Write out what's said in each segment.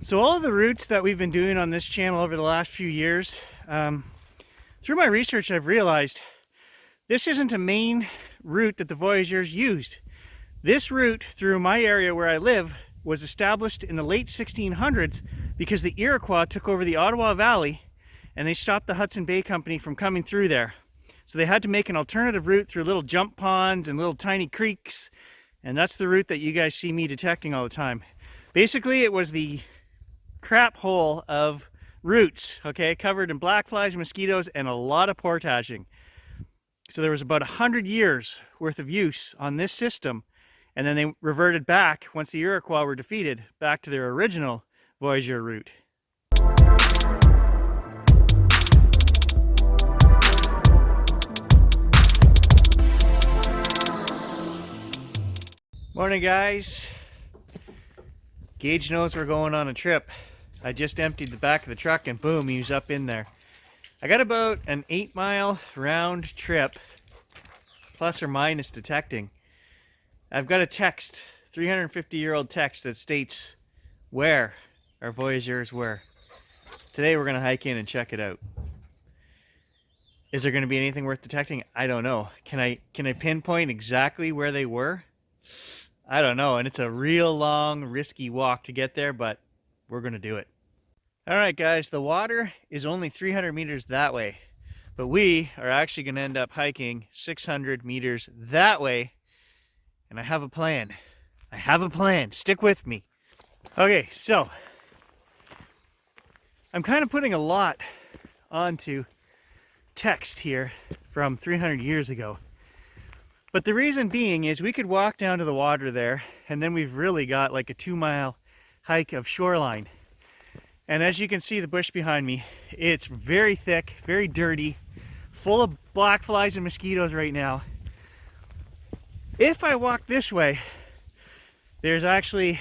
So all of the routes that we've been doing on this channel over the last few years, through my research I've realized this isn't a main route that the voyageurs used. This route through my area where I live was established in the late 1600s because the Iroquois took over the Ottawa Valley and they stopped the Hudson Bay Company from coming through there. So they had to make an alternative route through little jump ponds and little tiny creeks, and that's the route that you guys see me detecting all the time. Basically, it was the crap hole of roots, okay, covered in black flies, mosquitoes, and a lot of portaging. So there was about 100 years worth of use on this system, and then they reverted back, once the Iroquois were defeated, back to their original voyageur route. Morning, guys. Gage knows we're going on a trip. I just emptied the back of the truck and boom, he was up in there. I got about an 8-mile round trip, plus or minus detecting. I've got a text, 350-year-old text that states where our voyageurs were. Today we're gonna hike in and check it out. Is there gonna be anything worth detecting? I don't know. Can I pinpoint exactly where they were? I don't know, and it's a real long, risky walk to get there, but we're gonna do it. All right, guys, the water is only 300 meters that way, but we are actually gonna end up hiking 600 meters that way, and I have a plan. I have a plan. Stick with me. Okay, so I'm kind of putting a lot onto text here from 300 years ago. But the reason being is we could walk down to the water there, and then we've really got like a 2-mile hike of shoreline. And as you can see, the bush behind me, it's very thick, very dirty, full of black flies and mosquitoes right now. If I walk this way, there's actually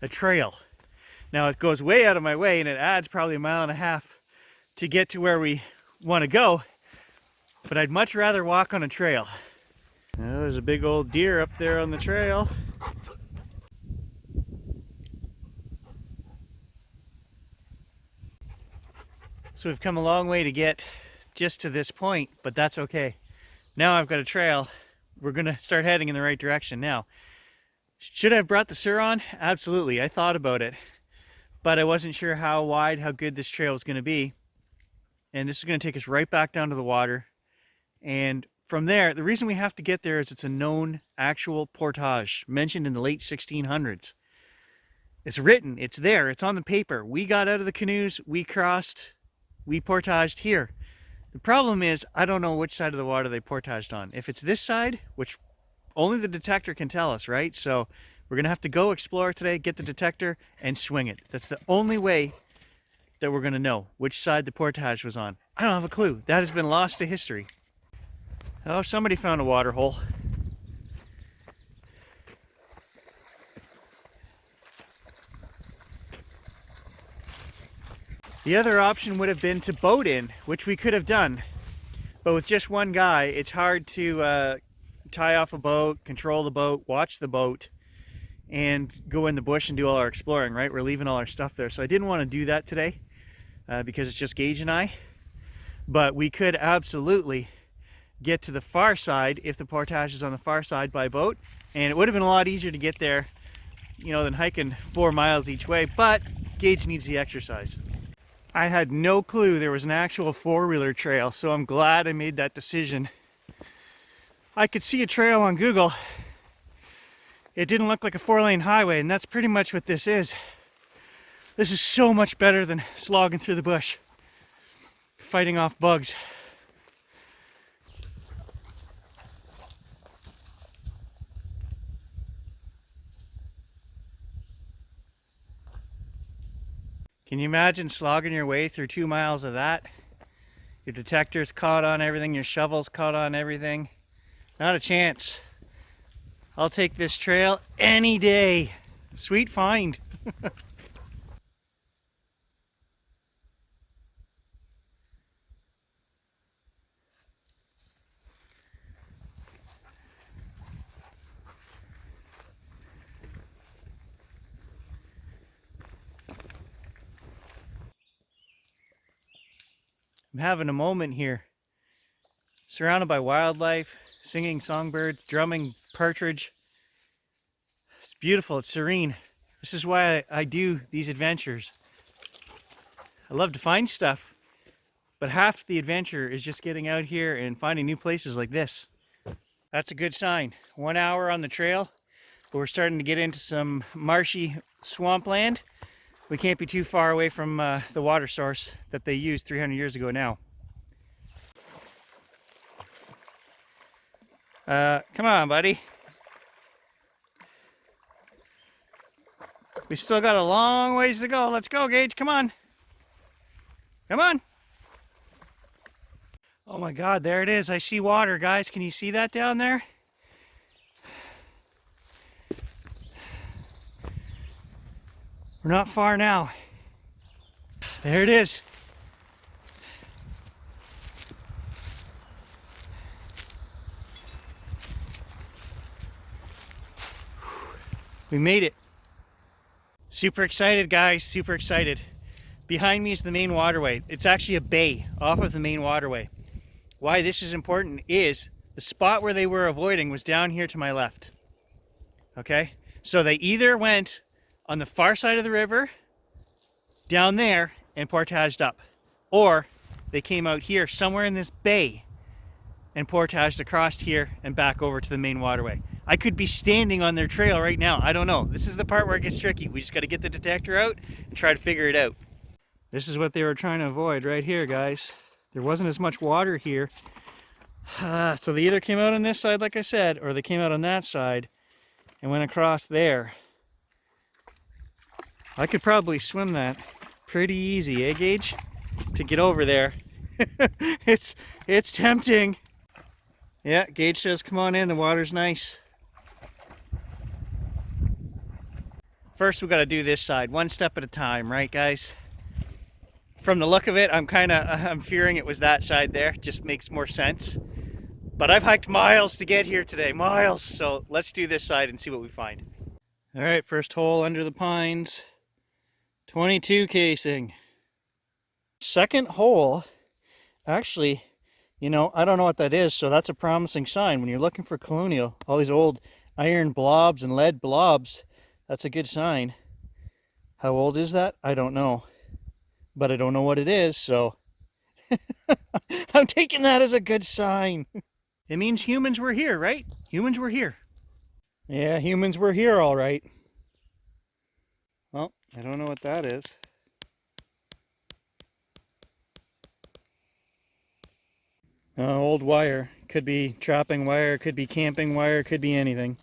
a trail. Now it goes way out of my way and it adds probably 1.5 miles to get to where we want to go, but I'd much rather walk on a trail. Now, there's a big old deer up there on the trail. So we've come a long way to get just to this point, but that's okay. Now I've got a trail. We're gonna start heading in the right direction now. Should I have brought the Sur on? Absolutely, I thought about it, but I wasn't sure how wide, how good this trail was gonna be. And this is gonna take us right back down to the water. And from there, the reason we have to get there is it's a known actual portage mentioned in the late 1600s. It's written, it's there, it's on the paper. We got out of the canoes, we crossed, we portaged here. The problem is, I don't know which side of the water they portaged on. If it's this side, which only the detector can tell us, right? So we're gonna have to go explore today, get the detector, and swing it. That's the only way that we're gonna know which side the portage was on. I don't have a clue. That has been lost to history. Oh, somebody found a water hole. The other option would have been to boat in, which we could have done. But with just one guy, it's hard to tie off a boat, control the boat, watch the boat, and go in the bush and do all our exploring, right? We're leaving all our stuff there. So I didn't want to do that today because it's just Gage and I. But we could absolutely get to the far side if the portage is on the far side by boat, and it would have been a lot easier to get there, you know, than hiking 4 miles each way, but Gage needs the exercise. I had no clue there was an actual 4-wheeler trail, so I'm glad I made that decision. I could see a trail on Google. It didn't look like a 4-lane highway, and that's pretty much what this is. This is so much better than slogging through the bush, fighting off bugs. Can you imagine slogging your way through 2 miles of that? Your detector's caught on everything, your shovel's caught on everything. Not a chance. I'll take this trail any day. Sweet find. I'm having a moment here. Surrounded by wildlife, singing songbirds, drumming partridge. It's beautiful, it's serene. This is why I do these adventures. I love to find stuff, but half the adventure is just getting out here and finding new places like this. That's a good sign. 1 hour on the trail, but we're starting to get into some marshy swampland. We can't be too far away from the water source that they used 300 years ago now. Come on, buddy. We still got a long ways to go. Let's go, Gage. Come on. Come on. Oh my God, there it is. I see water, guys. Can you see that down there? We're not far now. There it is. We made it. Super excited, guys. Super excited. Behind me is the main waterway. It's actually a bay off of the main waterway. Why this is important is the spot where they were avoiding was down here to my left. Okay? So they either went on the far side of the river, down there, and portaged up. Or they came out here somewhere in this bay and portaged across here and back over to the main waterway. I could be standing on their trail right now. I don't know. This is the part where it gets tricky. We just got to get the detector out and try to figure it out. This is what they were trying to avoid right here, guys. There wasn't as much water here. So they either came out on this side, like I said, or they came out on that side and went across there. I could probably swim that pretty easy, eh, Gage? To get over there. It's tempting. Yeah, Gage says come on in, the water's nice. First we got to do this side, one step at a time, right guys? From the look of it, I'm fearing it was that side there. Just makes more sense. But I've hiked miles to get here today, miles. So let's do this side and see what we find. All right, first hole under the pines. 22 casing. Second hole, actually, you know, I don't know what that is, so that's a promising sign. When you're looking for colonial, all these old iron blobs and lead blobs, that's a good sign. How old is that? I don't know. But I don't know what it is, so I'm taking that as a good sign. It means humans were here, right? Humans were here. Yeah, humans were here, all right. Well, I don't know what that is. Old wire. Could be trapping wire, could be camping wire, could be anything.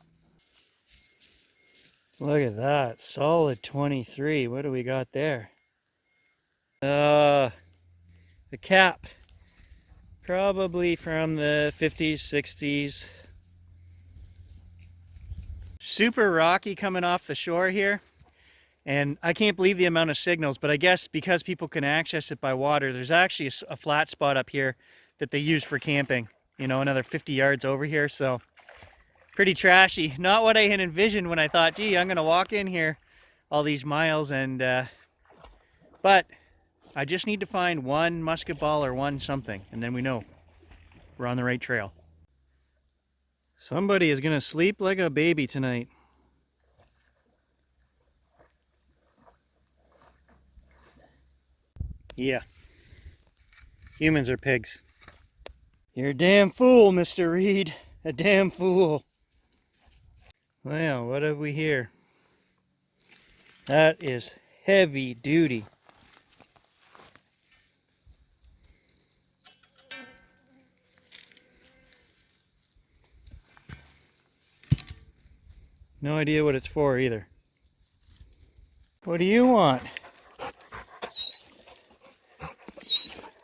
Look at that. Solid 23. What do we got there? The cap. Probably from the 50s, 60s. Super rocky coming off the shore here. And I can't believe the amount of signals, but I guess because people can access it by water, there's actually a flat spot up here that they use for camping. You know, another 50 yards over here, so pretty trashy. Not what I had envisioned when I thought, gee, I'm gonna walk in here all these miles and, but I just need to find one musket ball or one something, and then we know we're on the right trail. Somebody is gonna sleep like a baby tonight. Yeah. Humans are pigs. You're a damn fool, Mr. Reed. A damn fool. Well, what have we here? That is heavy duty. No idea what it's for either. What do you want?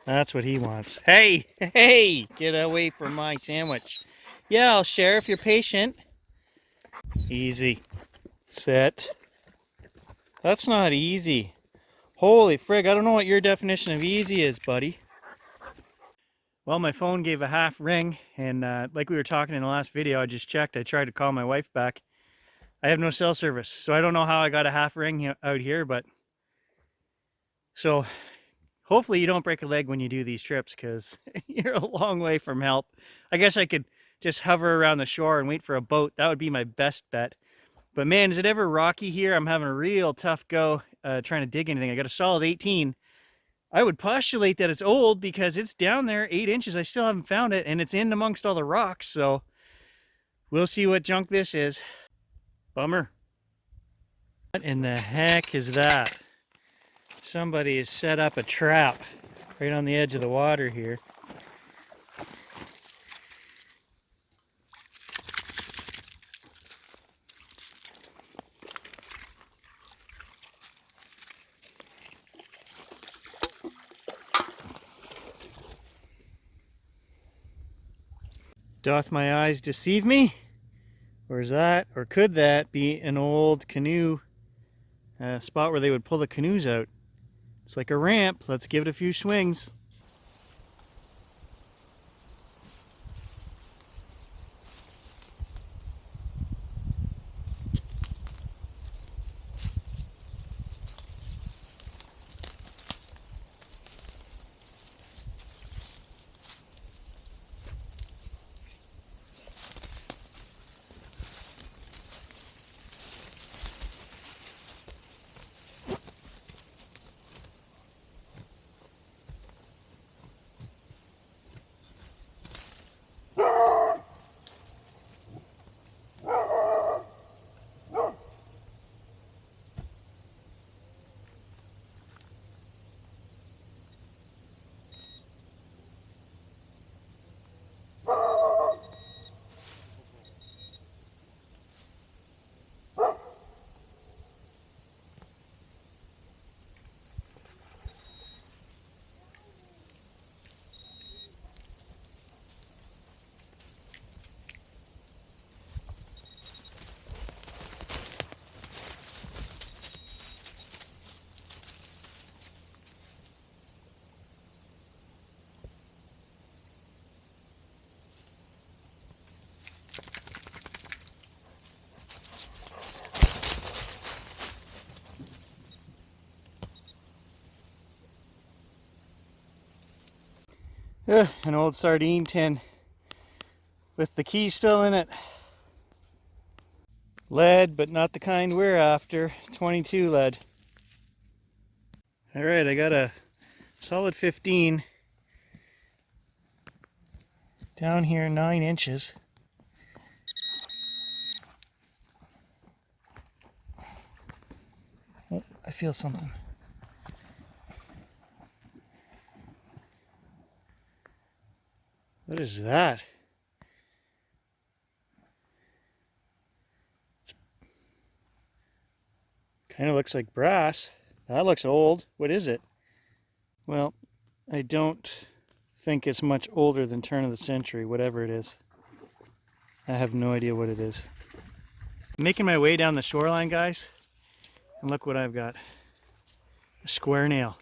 That's what he wants. Hey, hey, get away from my sandwich. Yeah, I'll share if you're patient. Easy. Set. That's not easy. Holy frig, I don't know what your definition of easy is, buddy. Well, my phone gave a half ring, and like we were talking in the last video, I just checked. I tried to call my wife back. I have no cell service, so I don't know how I got a half ring out here, but... So, Hopefully you don't break a leg when you do these trips, because you're a long way from help. I guess I could just hover around the shore and wait for a boat. That would be my best bet. But man, is it ever rocky here? I'm having a real tough go trying to dig anything. I got a solid 18. I would postulate that it's old because it's down there 8 inches. I still haven't found it, and it's in amongst all the rocks. So we'll see what junk this is. Bummer. What in the heck is that? Somebody has set up a trap right on the edge of the water here. Doth my eyes deceive me? Or is that, or could that be an old canoe spot where they would pull the canoes out? It's like a ramp. Let's give it a few swings. An old sardine tin with the key still in it. Lead, but not the kind we're after. 22 lead. All right, I got a solid 15 down here, 9 inches. Oh, I feel something. What is that? Kind of looks like brass. That looks old. What is it? Well, I don't think it's much older than turn of the century, whatever it is. I have no idea what it is. I'm making my way down the shoreline, guys, and look what I've got. A square nail.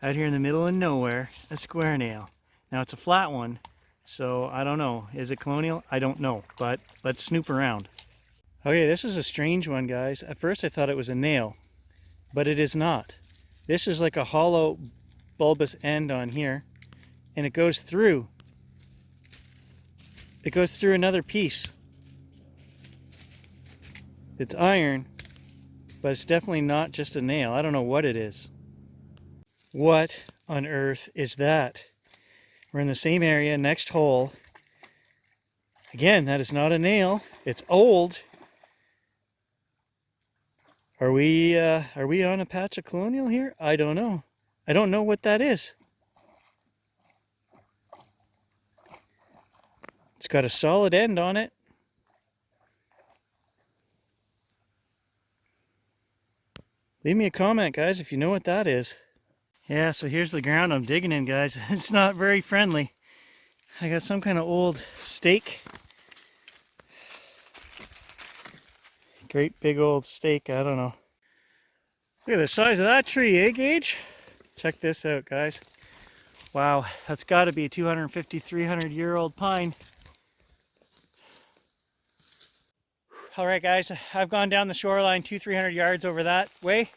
Out here in the middle of nowhere, a square nail. Now it's a flat one, so I don't know. Is it colonial? I don't know, but let's snoop around. Okay, this is a strange one, guys. At first I thought it was a nail, but it is not. This is like a hollow bulbous end on here, and it goes through. It goes through another piece. It's iron, but it's definitely not just a nail. I don't know what it is. What on earth is that? We're in the same area, next hole. Again, that is not a nail. It's old. Are we on a patch of colonial here? I don't know. I don't know what that is. It's got a solid end on it. Leave me a comment, guys, if you know what that is. Yeah, so here's the ground I'm digging in, guys. It's not very friendly. I got some kind of old stake. Great big old stake, I don't know. Look at the size of that tree, eh, Gage? Check this out, guys. Wow, that's got to be a 250, 300-year-old pine. All right, guys, I've gone down the shoreline 200-300 yards over that way.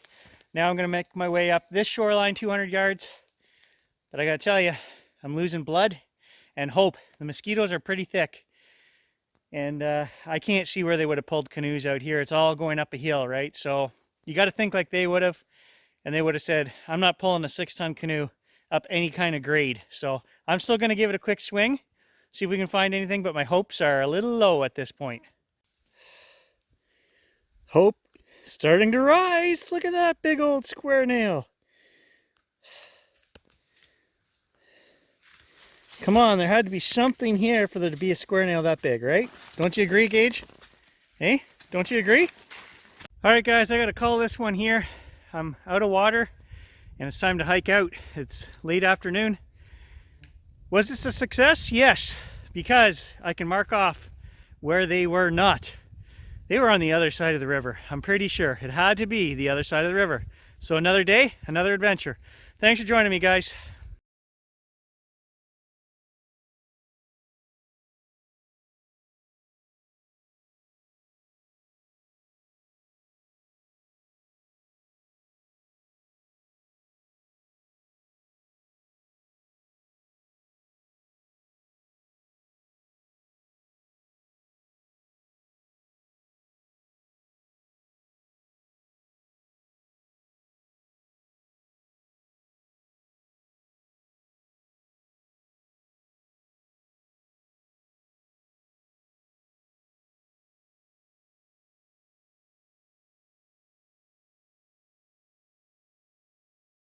Now I'm going to make my way up this shoreline 200 yards. But I gotta tell you, I'm losing blood and hope. The mosquitoes are pretty thick. And I can't see where they would have pulled canoes out here. It's all going up a hill, right? So you got to think like they would have. And they would have said, I'm not pulling a 6-ton canoe up any kind of grade. So I'm still going to give it a quick swing, see if we can find anything. But my hopes are a little low at this point. Hope starting to rise. Look at that big old square nail. Come on, there had to be something here for there to be a square nail that big, right? Don't you agree, Gage? Hey, don't you agree? All right, guys, I gotta call this one here. I'm out of water and it's time to hike out. It's late afternoon. Was this a success? Yes, because I can mark off where they were not. They were on the other side of the river. I'm pretty sure it had to be the other side of the river. So another day, another adventure. Thanks for joining me, guys.